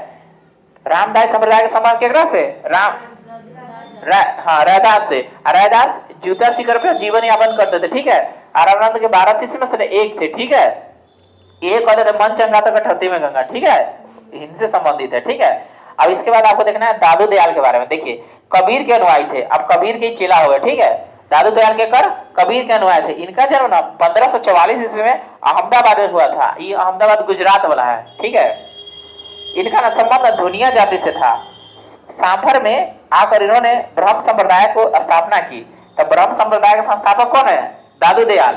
रामदाय संप्रदाय का संबंध केकरा से? रैदास से। रैदास जूता सीकर पे जीवन यापन करते थे। ठीक है, रामानंद के 12 शिष्य में से एक थे। ठीक है, ये कहते थे मन चंगा तो कठौती में गंगा। ठीक है, इनसे संबंधित है। ठीक है, अब इसके बाद आपको देखना है दादू दयाल के बारे में। देखिए कबीर के अनुयायी थे, अब कबीर के चेला हो गए। ठीक है, दादू दयाल के कर कबीर के अनुयायी थे। इनका जन्म ना 1544 ईस्वी में अहमदाबाद में हुआ था। ये अहमदाबाद गुजरात वाला है। ठीक है, इनका ना संबंध धुनिया जाति से था। सांभर में आकर इन्होंने ब्रह्म संप्रदाय को स्थापना की। तो ब्रह्म संप्रदाय का संस्थापक कौन है? दादू दयाल।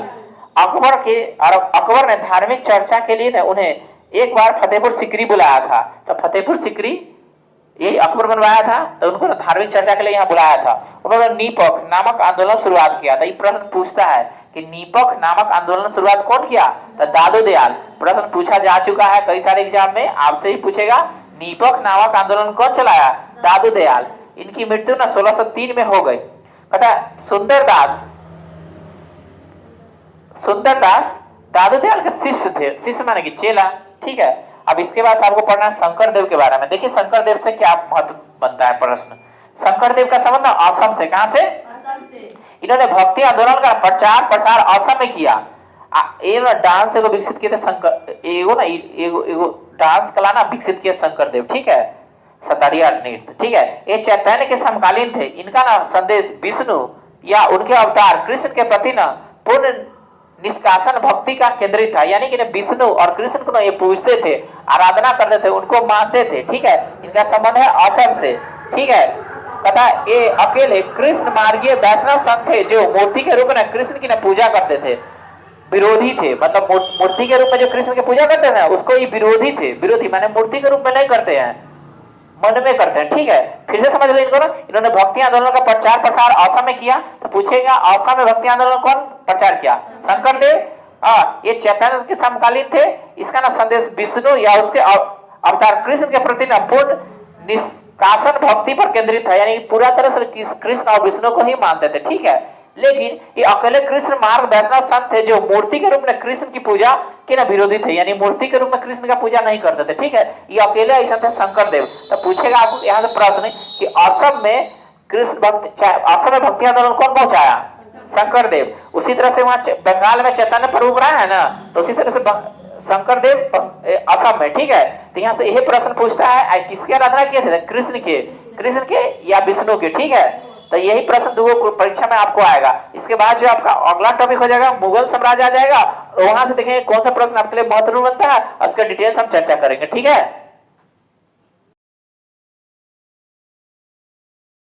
अकबर ने धार्मिक चर्चा के लिए उन्हें एक बार फतेहपुर सिकरी बुलाया था। तो फतेहपुर सिकरी यही अकबर बनवाया था, तो उनको धार्मिक चर्चा के लिए यहाँ बुलाया था। उन्होंने नीपक नामक आंदोलन शुरुआत किया था। ये प्रश्न पूछता है कि नीपक नामक आंदोलन शुरुआत कौन किया? तो दादू दयाल। प्रश्न पूछा जा चुका है कई सारे एग्जाम में, आपसे ही पूछेगा नीपक नामक आंदोलन कौन चलाया? दादू दयाल। इनकी मृत्यु ना 1603 में हो गई। कहता सुंदरदास दादू दयाल के शिष्य थे। शिष्य माने कि चेला। ठीक है, अब इसके बाद आपको पढ़ना है शंकर देव के बारे में। देखिए शंकर देव से क्या महत्व बनता है प्रश्न। शंकर देव का संबंध असम से। कहां से? असम से। इन्होंने भक्ति आंदोलन का प्रचार असम में किया। ये डांस को विकसित किए थे शंकर। एगो डांस कला ना विकसित किया शंकर देव। ठीक है, सतारिया नृत्य। ठीक है, ये चैतन्य के समकालीन थे। इनका ना संदेश विष्णु या उनके अवतार कृष्ण के प्रति ना पूर्ण निष्कासन भक्ति का केंद्रित था। यानी कि विष्णु और कृष्ण को ये पूजते थे, आराधना करते थे, उनको मानते थे। ठीक है, इनका संबंध है असम से। ठीक है, तथा ये अकेले कृष्ण मार्गीय वैष्णव संत थे जो मूर्ति के रूप में कृष्ण की पूजा करते थे। विरोधी थे, मतलब मूर्ति के रूप में जो कृष्ण की पूजा करते थे उसको ये विरोधी थे। विरोधी माने मूर्ति के रूप में नहीं करते हैं, मन में करते हैं। ठीक है, फिर से समझ लो इनको। इन्होंने भक्ति आंदोलन का प्रचार प्रसार असम में किया। तो पूछेगा असम में भक्ति आंदोलन कौन प्रचार किया? शंकर देव। ये चैतन्य के समकालीन थे। इसका ना संदेश विष्णु या उसके अवतार कृष्ण के प्रति ना पूर्ण निष्कासन भक्ति पर केंद्रित था। यानी पूरा तरह से कृष्ण और विष्णु को ही मानते थे। ठीक है, लेकिन ये अकेले कृष्ण मार्ग वैष्णव संत थे जो मूर्ति के रूप में कृष्ण की पूजा के ना विरोधी थे। यानी मूर्ति के रूप में कृष्ण का पूजा नहीं करते थे। ठीक है, ये अकेले ऐसा थे शंकर देव। तो पूछेगा आपको यहाँ से प्रश्न कि असम में असम में भक्ति आंदोलन कौन पहुंचाया? शंकर देव। उसी तरह से वहां बंगाल में चैतन्य प्रभु रहा है ना, तो उसी तरह से शंकर देव असम में। ठीक है, तो यहाँ से यही प्रश्न पूछता है किसके आराधना किए थे? कृष्ण के या विष्णु के। ठीक है, तो यही प्रश्न दो परीक्षा में आपको आएगा। इसके बाद जो आपका अगला टॉपिक हो जाएगा मुगल साम्राज्य आ जाएगा। वहां से देखेंगे कौन सा प्रश्न आपके लिए महत्वपूर्ण बनता है, उसका डिटेल्स हम चर्चा करेंगे। ठीक है।